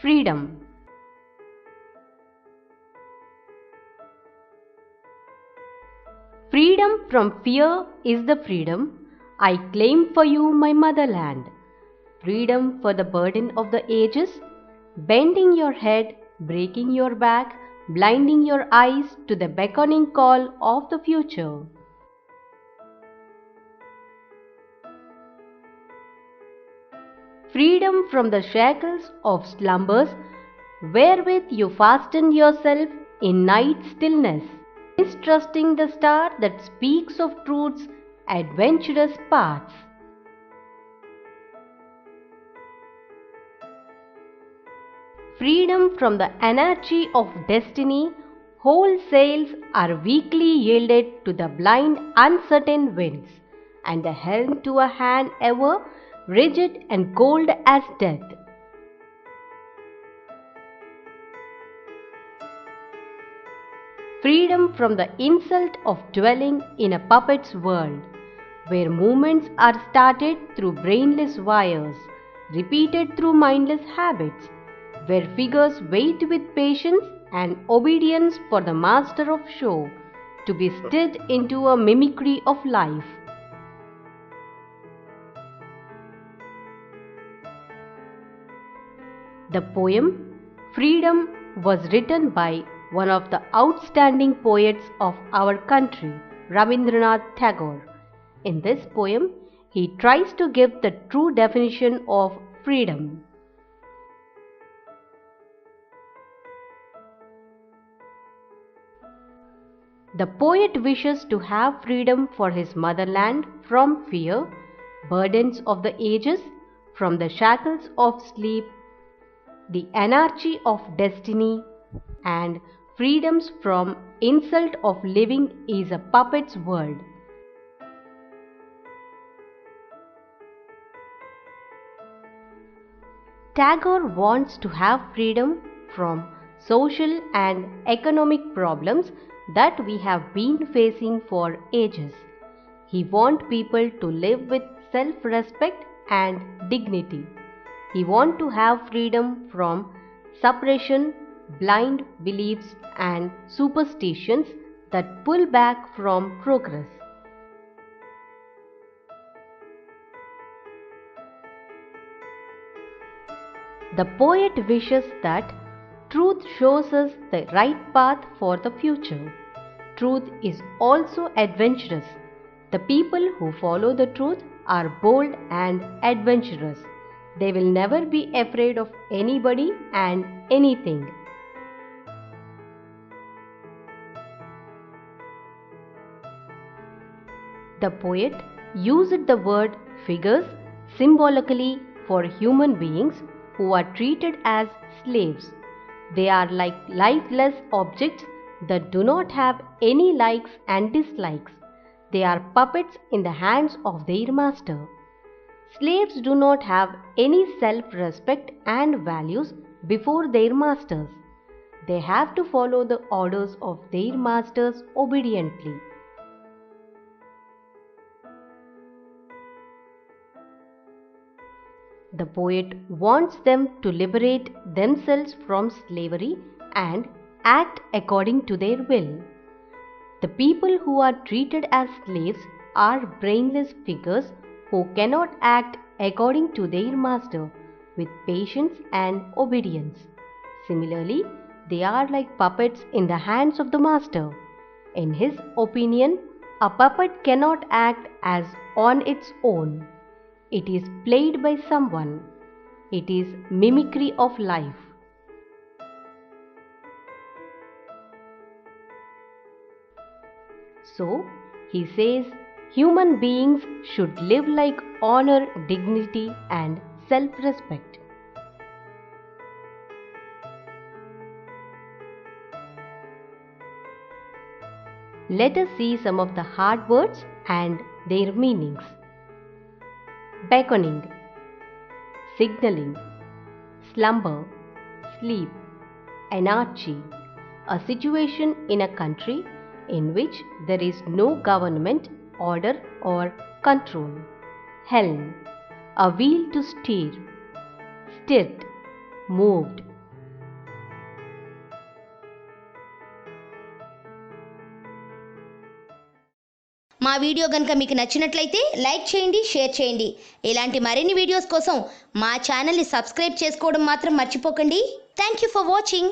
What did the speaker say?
Freedom. Freedom from fear is the freedom I claim for you, my motherland. Freedom for the burden of the ages, bending your head, breaking your back, blinding your eyes to the beckoning call of the future. Freedom from the shackles of slumbers wherewith you fasten yourself in night stillness, mistrusting the star that speaks of truth's adventurous paths. Freedom from the anarchy of destiny, whole sails are weakly yielded to the blind uncertain winds, and the helm to a hand ever rigid and cold as death. Freedom from the insult of dwelling in a puppet's world, where movements are started through brainless wires, repeated through mindless habits, where figures wait with patience and obedience for the master of show to be stirred into a mimicry of life. The poem Freedom was written by one of the outstanding poets of our country, Rabindranath Tagore. In this poem, he tries to give the true definition of freedom. The poet wishes to have freedom for his motherland from fear, burdens of the ages, from the shackles of sleep, the anarchy of destiny, and freedoms from insult of living is a puppet's world. Tagore wants to have freedom from social and economic problems that we have been facing for ages. He wants people to live with self-respect and dignity. He wants to have freedom from suppression, blind beliefs and superstitions that pull back from progress. The poet wishes that truth shows us the right path for the future. Truth is also adventurous. The people who follow the truth are bold and adventurous. They will never be afraid of anybody and anything. The poet used the word figures symbolically for human beings who are treated as slaves. They are like lifeless objects that do not have any likes and dislikes. They are puppets in the hands of their master. Slaves do not have any self-respect and values before their masters. They have to follow the orders of their masters obediently. The poet wants them to liberate themselves from slavery and act according to their will. The people who are treated as slaves are brainless figures who cannot act according to their master with patience and obedience. Similarly, they are like puppets in the hands of the master. In his opinion, a puppet cannot act as on its own. It is played by someone. It is mimicry of life. So, he says human beings should live like honor, dignity, and self-respect. Let us see some of the hard words and their meanings. Beckoning, signaling, slumber, sleep, anarchy, a situation in a country in which there is no government, order or control. Helm, a wheel to steer, stirred, moved, మా video కనుక మీకు నచ్చినట్లయితే like చేయండి, share చేయండి. ఇలాంటి మరిన్ని videos కోసం మా ఛానల్ని సబ్స్క్రైబ్ చేసుకోవడం మాత్రం మర్చిపోకండి. Thank you for watching.